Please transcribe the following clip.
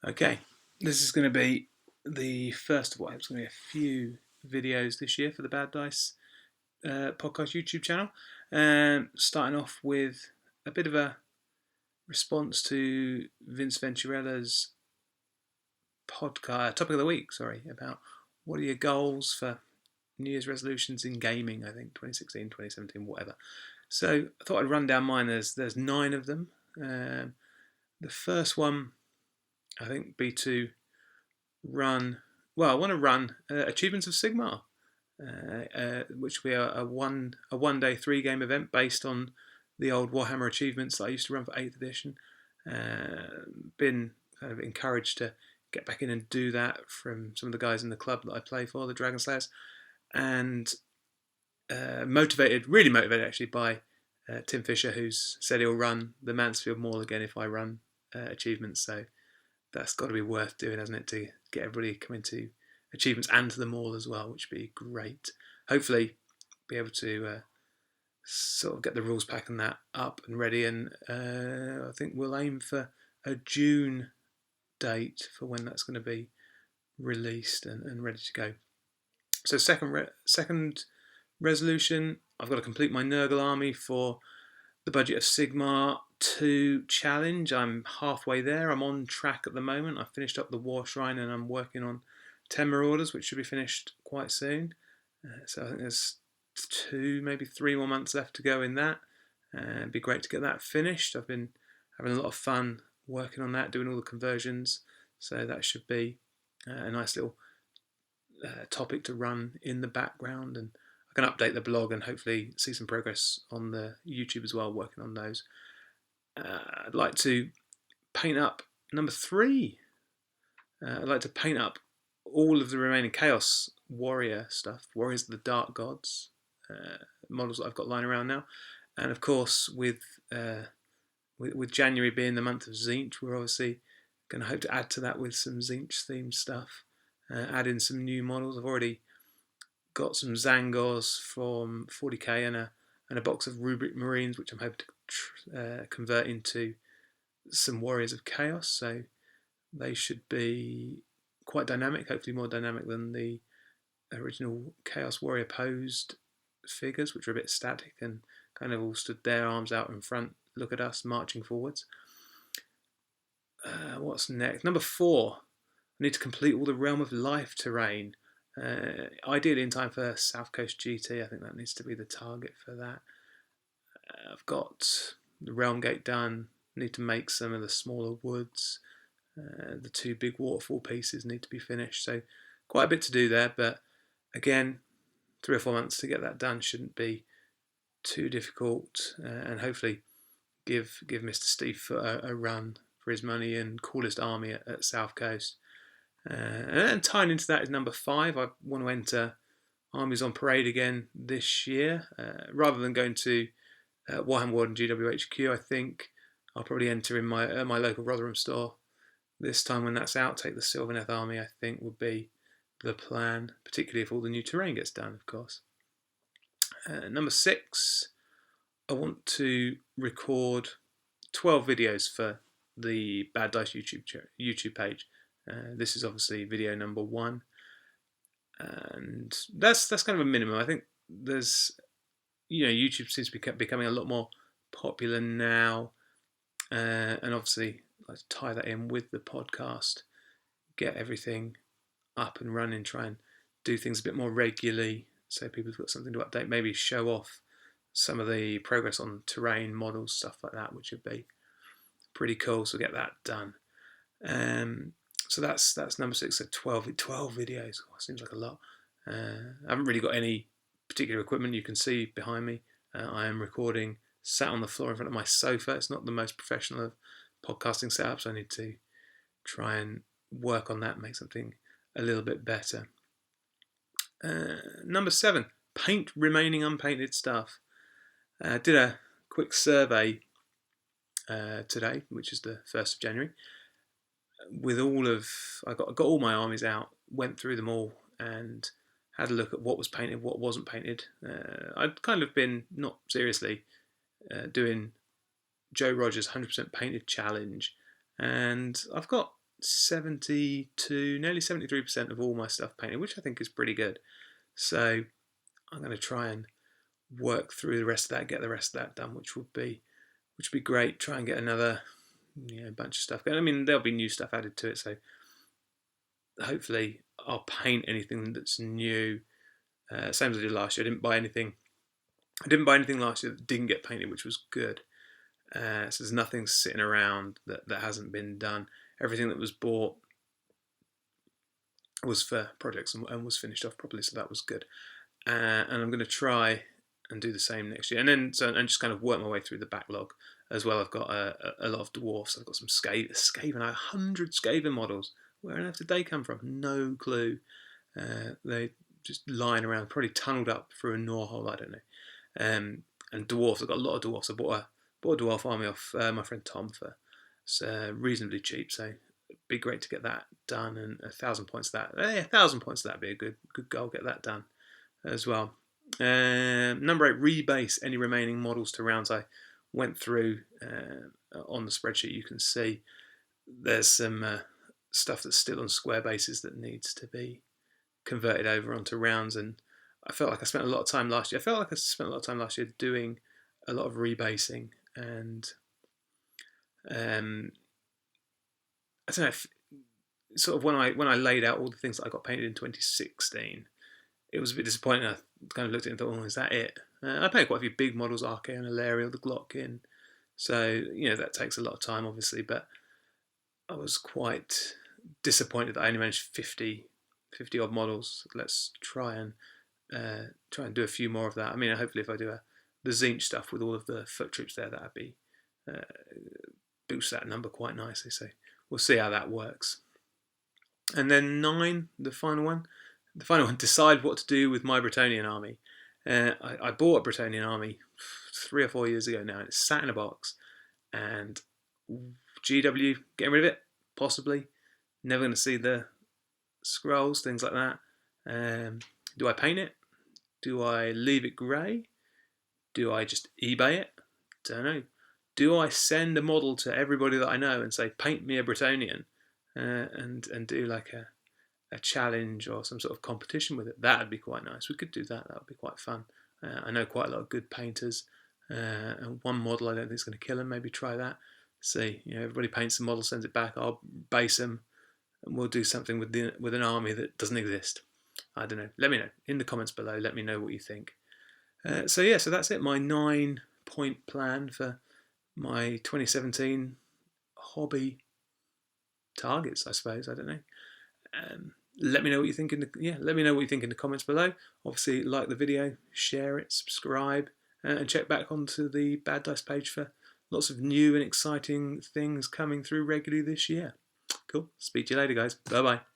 Okay, this is going to be the first of what it's going to be a few videos this year for the Bad Dice podcast YouTube channel. Starting off with a bit of a response to Vince Venturalla's podcast topic of the week. About what are your goals for New Year's resolutions in gaming? I think 2016, 2017, whatever. So I thought I'd run down mine. There's 9 of them. The first one, I think, be to run. Well, I want to run Achievements of Sigmar, which will be a one day 3-game event based on the old Warhammer achievements that I used to run for 8th edition. Been kind of encouraged to get back in and do that from some of the guys in the club that I play for, the Dragon Slayers, and really motivated actually by Tim Fisher, who's said he'll run the Mansfield Mall again if I run achievements. So that's got to be worth doing, hasn't it, to get everybody coming to achievements and to the mall as well, which would be great. Hopefully be able to sort of get the rules pack and that up and ready, and I think we'll aim for a June date for when that's going to be released and ready to go. So second resolution, I've got to complete my Nergal Army for the budget of Sigmar 2 challenge. I'm halfway there. I'm on track at the moment. I've finished up the War Shrine and I'm working on 10 Marauders, which should be finished quite soon. So I think there's 2, maybe 3 more months left to go in that. It'd be great to get that finished. I've been having a lot of fun working on that, doing all the conversions. So that should be a nice little topic to run in the background, and I can update the blog and hopefully see some progress on the YouTube as well, working on those. I'd like to paint up number 3. I'd like to paint up all of the remaining Chaos Warrior stuff, Warriors of the Dark Gods, models that I've got lying around now. And of course, with January being the month of Tzeentch, we're obviously going to hope to add to that with some Tzeentch themed stuff. Add in some new models. I've already got some Zangors from 40k and a box of Rubric Marines, which I'm hoping to convert into some Warriors of Chaos. So they should be quite dynamic, hopefully more dynamic than the original Chaos Warrior posed figures, which are a bit static and kind of all stood there, arms out in front, look at us marching forwards. What's next? Number 4. I need to complete all the Realm of Life terrain. Ideally in time for South Coast GT. I think that needs to be the target for that. I've got the Realm Gate done. Need to make some of the smaller woods. The 2 big waterfall pieces need to be finished. So quite a bit to do there, but again, 3 or 4 months to get that done shouldn't be too difficult, and hopefully give Mr. Steve Foot a run for his money and coolest army at South Coast. And tying into that is number 5. I want to enter Armies on Parade again this year. Rather than going to Warhammer World and GWHQ, I think I'll probably enter in my local Rotherham store this time when that's out. Take the Sylvaneth Army, I think, would be the plan, particularly if all the new terrain gets done, of course. Number 6, I want to record 12 videos for the Bad Dice YouTube page. This is obviously video number 1, and that's kind of a minimum. I think there's, YouTube seems to be becoming a lot more popular now, and obviously I'd like to tie that in with the podcast, get everything up and running, try and do things a bit more regularly so people have got something to update, maybe show off some of the progress on terrain models, stuff like that, which would be pretty cool. So get that done. So that's number 6. So 12 videos. Oh, seems like a lot. I haven't really got any particular equipment. You can see behind me. I am recording sat on the floor in front of my sofa. It's not the most professional of podcasting setups. I need to try and work on that, make something a little bit better. Number 7, paint remaining unpainted stuff. Did a quick survey today, which is the 1st of January. With I got all my armies out, went through them all, and had a look at what was painted, what wasn't painted. I'd kind of been, not seriously, doing Joe Rogers' 100% painted challenge, and I've got 72, nearly 73% of all my stuff painted, which I think is pretty good. So I'm going to try and work through the rest of that, get the rest of that done, which would be great. Try and get another bunch of stuff going. I mean, there'll be new stuff added to it, so hopefully I'll paint anything that's new. Same as I did last year. I didn't buy anything last year that didn't get painted, which was good. So there's nothing sitting around that hasn't been done. Everything that was bought was for projects and was finished off properly, so that was good. And I'm going to try and do the same next year, and just kind of work my way through the backlog as well. I've got a lot of dwarfs. I've got some Skaven, 100 Skaven models. Where on earth did they come from? No clue. They just lying around, probably tunnelled up through a gnaw hole, I don't know. And dwarfs, I've got a lot of dwarfs. I bought a dwarf army off my friend Tom for reasonably cheap, so it'd be great to get that done, and 1,000 points of that. 1,000 points of that would be a good goal, get that done as well. Number 8, rebase any remaining models to rounds. I went through on the spreadsheet. You can see there's some stuff that's still on square bases that needs to be converted over onto rounds, and I felt like I spent a lot of time last year. Doing a lot of rebasing, and I don't know if, sort of when I laid out all the things that I got painted in 2016, it was a bit disappointing. I kind of looked at it and thought, oh, is that it? I painted quite a few big models, Archaean, Alariel, the Glockin, so that takes a lot of time, obviously, but I was quite disappointed that I only managed 50 odd models. Let's try and do a few more of that. I mean, hopefully if I do the Zinch stuff with all of the foot troops there, that'd be boost that number quite nicely. So we'll see how that works. And then 9, the final one, decide what to do with my Britannian Army. I bought a Britannian Army 3 or 4 years ago now, and it's sat in a box, and GW, getting rid of it, possibly. Never going to see the scrolls, things like that. Do I paint it? Do I leave it grey? Do I just eBay it? Don't know. Do I send a model to everybody that I know and say, paint me a Britannian, and do like a challenge or some sort of competition with it? That'd be quite nice. We could do that. That would be quite fun. I know quite a lot of good painters, and one model I don't think is going to kill them. Maybe try that. See, everybody paints the model, sends it back. I'll base them, and we'll do something with an army that doesn't exist. I don't know. Let me know in the comments below. Let me know what you think. So that's it. My 9-point plan for my 2017 hobby targets, I suppose. I don't know. Let me know what you think let me know what you think in the comments below. Obviously, like the video, share it, subscribe, and check back onto the Bad Dice page for lots of new and exciting things coming through regularly this year. Cool. Speak to you later, guys. Bye bye.